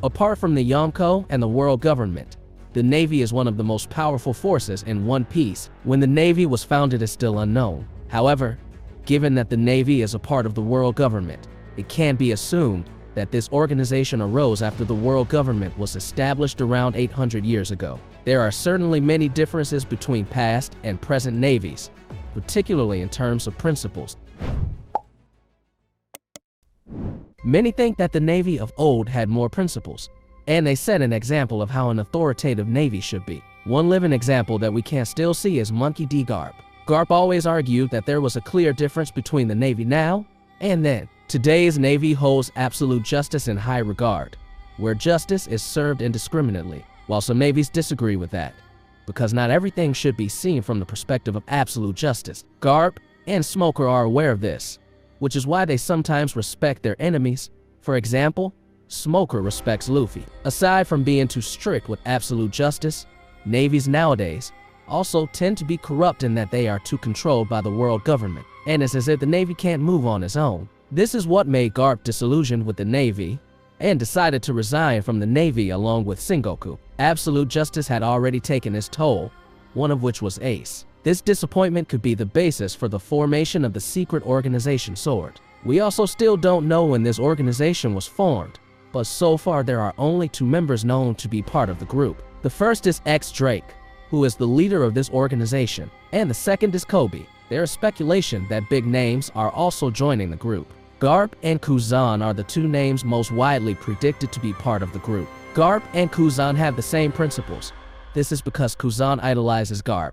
Apart from the 𝐋𝐢𝐜𝐞 and the world government, the Navy is one of the most powerful forces in One Piece. When the Navy was founded is still unknown. However, given that the Navy is a part of the world government, it can be assumed that this organization arose after the world government was established around 800 years ago. There are certainly many differences between past and present navies, particularly in terms of principles. Many think that the Navy of old had more principles, and they set an example of how an authoritative Navy should be. One living example that we can still see is Monkey D. Garp. Garp always argued that there was a clear difference between the Navy now and then. Today's Navy holds absolute justice in high regard, where justice is served indiscriminately, while some navies disagree with that, because not everything should be seen from the perspective of absolute justice. Garp and Smoker are aware of this, which is why they sometimes respect their enemies. For example, Smoker respects Luffy. Aside from being too strict with absolute justice, navies nowadays also tend to be corrupt in that they are too controlled by the world government, and it's as if the Navy can't move on its own. This is what made Garp disillusioned with the Navy and decided to resign from the Navy along with Sengoku. Absolute justice had already taken its toll, one of which was Ace. This disappointment could be the basis for the formation of the secret organization SWORD. We also still don't know when this organization was formed, but so far there are only 2 members known to be part of the group. The first is 𝐋𝐢𝐜𝐞, who is the leader of this organization, and the second is Kobe. There is speculation that big names are also joining the group. Garp and 𝐋𝐢𝐜𝐞 are the 2 names most widely predicted to be part of the group. Garp and 𝐋𝐢𝐜𝐞 have the same principles. This is because 𝐋𝐢𝐜𝐞 idolizes Garp,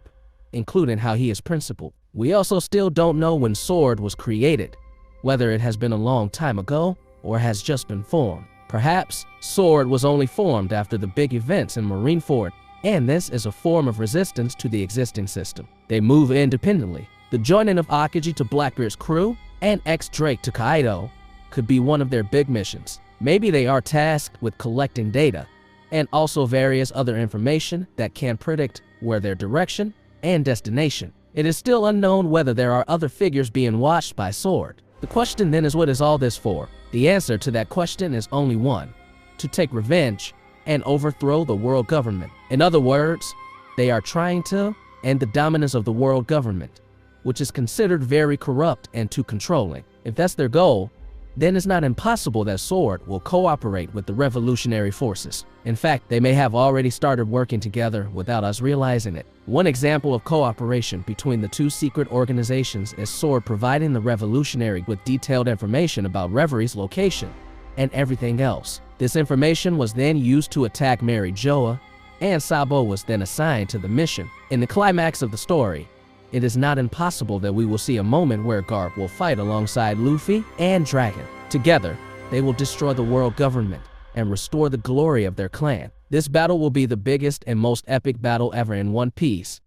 including how he is principled. We also still don't know when SWORD was created, whether it has been a long time ago or has just been formed. Perhaps SWORD was only formed after the big events in Marineford, and this is a form of resistance to the existing system. They move independently. The joining of Aokiji to Blackbeard's crew and 𝐋𝐢𝐜𝐞 to Kaido could be one of their big missions. Maybe they are tasked with collecting data and also various other information that can predict where their direction and destination. It is still unknown whether there are other figures being watched by SWORD. The question then is, what is all this for? The answer to that question is only one: to take revenge and overthrow the world government. In other words, they are trying to end the dominance of the world government, which is considered very corrupt and too controlling. If that's their goal, then it's not impossible that SWORD will cooperate with the revolutionary forces. In fact, they may have already started working together without us realizing it. One example of cooperation between the 2 secret organizations is SWORD providing the revolutionary with detailed information about Revery's location and everything else. This information was then used to attack Mary Joa, and Sabo was then assigned to the mission. In the climax of the story, it is not impossible that we will see a moment where Garp will fight alongside Luffy and Dragon. Together, they will destroy the world government and restore the glory of their clan. This battle will be the biggest and most epic battle ever in One Piece,